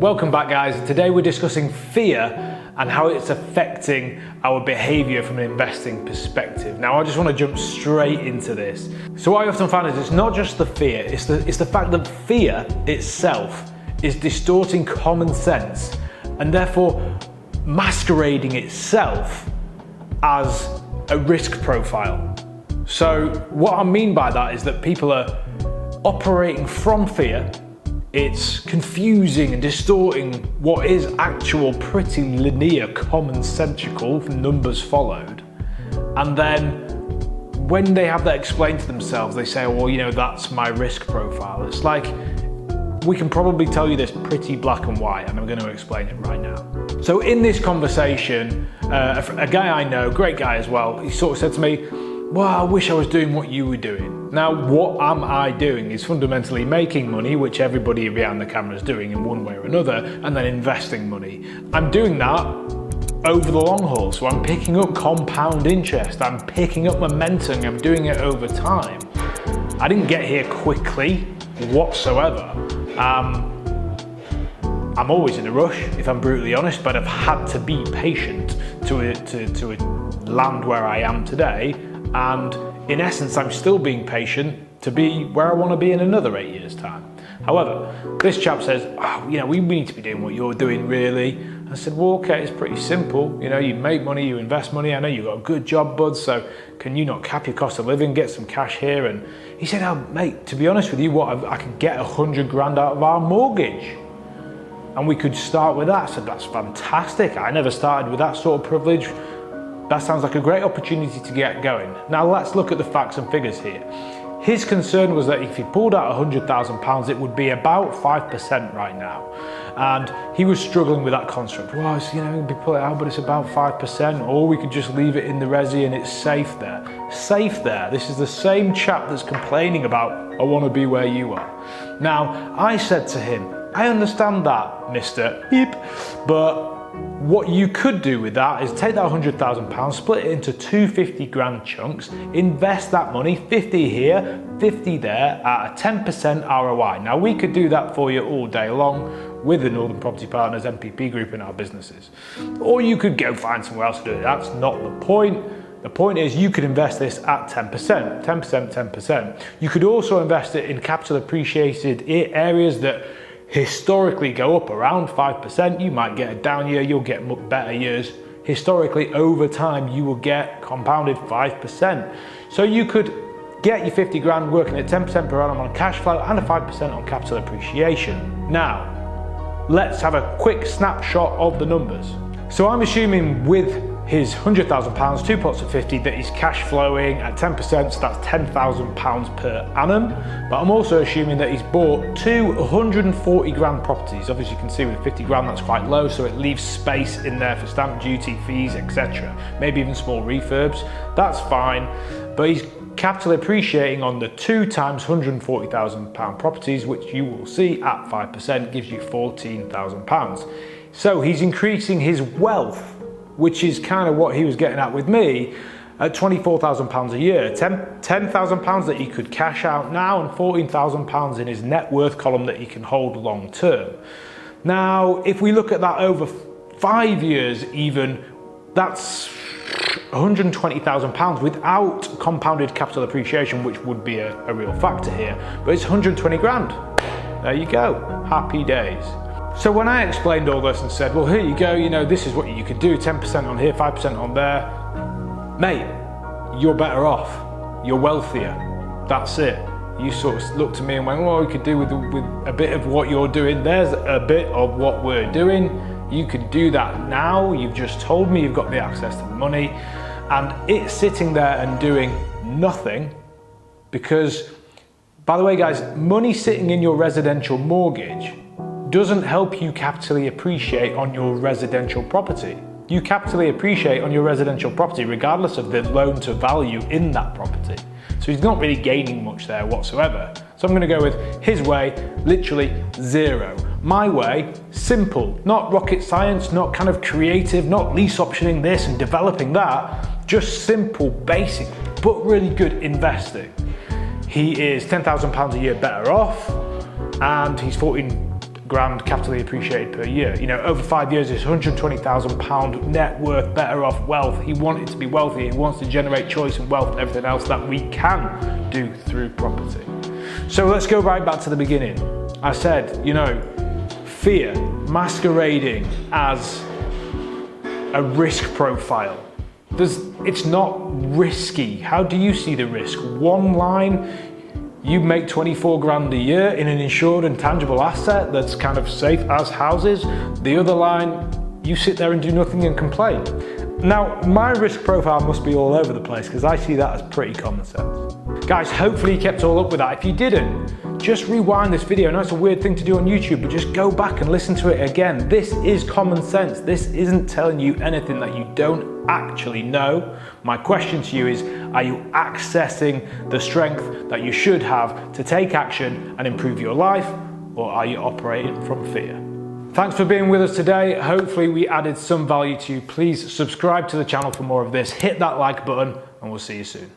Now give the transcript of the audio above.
Welcome back, guys. Today we're discussing fear and how it's affecting our behavior from an investing perspective. Now, I just want to jump straight into this. So what I often find is it's not just the fear, it's the fact that fear itself is distorting common sense and therefore masquerading itself as a risk profile. So what I mean by that is that people are operating from fear. It's confusing and distorting what is actual pretty linear, commonsensical numbers followed. And then when they have that explained to themselves, they say, well, you know, that's my risk profile. It's like, we can probably tell you this pretty black and white, and I'm going to explain it right now. So in this conversation, a guy I know, great guy as well, he sort of said to me, well, I wish I was doing what you were doing. Now, what am I doing is fundamentally making money, which everybody behind the camera is doing in one way or another, and then investing money. I'm doing that over the long haul, so I'm picking up compound interest, I'm picking up momentum, I'm doing it over time. I didn't get here quickly whatsoever. I'm always in a rush, if I'm brutally honest, but I've had to be patient to land where I am today. And in essence, I'm still being patient to be where I want to be in another 8 years' time. However, this chap says, oh, you know, we need to be doing what you're doing, really. I said, well, okay, it's pretty simple. You know, you make money, you invest money. I know you've got a good job, bud, so can you not cap your cost of living, get some cash here? And he said, oh, mate, to be honest with you, I could get 100 grand out of our mortgage. And we could start with that. I said, that's fantastic. I never started with that sort of privilege. That sounds like a great opportunity to get going. Now let's look at the facts and figures here. His concern was that if he pulled out £100,000, it would be about 5% right now. And he was struggling with that construct. Well, you know, we pull it out, but it's about 5%, or we could just leave it in the resi and it's safe there. Safe there. This is the same chap that's complaining about, I want to be where you are. Now, I said to him, I understand that, Mr. Beep, but what you could do with that is take that £100,000, split it into two 50 grand chunks, invest that money, 50 here, 50 there, at a 10% ROI. Now, we could do that for you all day long with the Northern Property Partners MPP group in our businesses. Or you could go find somewhere else to do it. That's not the point. The point is you could invest this at 10%, 10%, 10%. You could also invest it in capital appreciated areas that historically go up around 5%. You might get a down year, you'll get much better years. Historically, over time, you will get compounded 5%. So you could get your 50 grand working at 10% per annum on cash flow and a 5% on capital appreciation. Now, let's have a quick snapshot of the numbers. So I'm assuming with his £100,000, two pots of 50, that he's cash flowing at 10%, so that's £10,000 per annum. But I'm also assuming that he's bought two 140 grand properties. Obviously, you can see with 50 grand, that's quite low, so it leaves space in there for stamp duty, fees, etc. Maybe even small refurbs. That's fine, but he's capital appreciating on the 2 times £140,000 properties, which you will see at 5% gives you £14,000. So he's increasing his wealth, which is kind of what he was getting at with me, at £24,000 a year. £10,000 that he could cash out now and £14,000 in his net worth column that he can hold long term. Now, if we look at that over 5 years even, that's £120,000 without compounded capital appreciation, which would be a real factor here, but it's 120 grand. There you go, happy days. So when I explained all this and said, well, here you go, you know, this is what you could do, 10% on here, 5% on there, mate, you're better off, you're wealthier, that's it. You sort of looked at me and went, well, we could do with a bit of what you're doing, there's a bit of what we're doing, you could do that now, you've just told me you've got the access to the money, and it's sitting there and doing nothing because, by the way, guys, money sitting in your residential mortgage doesn't help you capitally appreciate on your residential property. You capitally appreciate on your residential property regardless of the loan to value in that property. So he's not really gaining much there whatsoever. So I'm going to go with his way, literally zero. My way, simple, not rocket science, not kind of creative, not lease optioning this and developing that, just simple, basic, but really good investing. He is £10,000 a year better off, and he's 14 grand capitally appreciated per year. You know, over 5 years, it's £120,000 net worth, better off wealth. He wanted to be wealthy. He wants to generate choice and wealth and everything else that we can do through property. So let's go right back to the beginning. I said, you know, fear masquerading as a risk profile. It's not risky. How do you see the risk? One line, you make 24 grand a year in an insured and tangible asset that's kind of safe as houses. The other line, you sit there and do nothing and complain. Now, my risk profile must be all over the place because I see that as pretty common sense. Guys, hopefully you kept all up with that. If you didn't, just rewind this video. I know it's a weird thing to do on YouTube, but just go back and listen to it again. This is common sense. This isn't telling you anything that you don't actually know. My question to you is, are you accessing the strength that you should have to take action and improve your life, or are you operating from fear? Thanks for being with us today. Hopefully we added some value to you. Please subscribe to the channel for more of this. Hit that like button and we'll see you soon.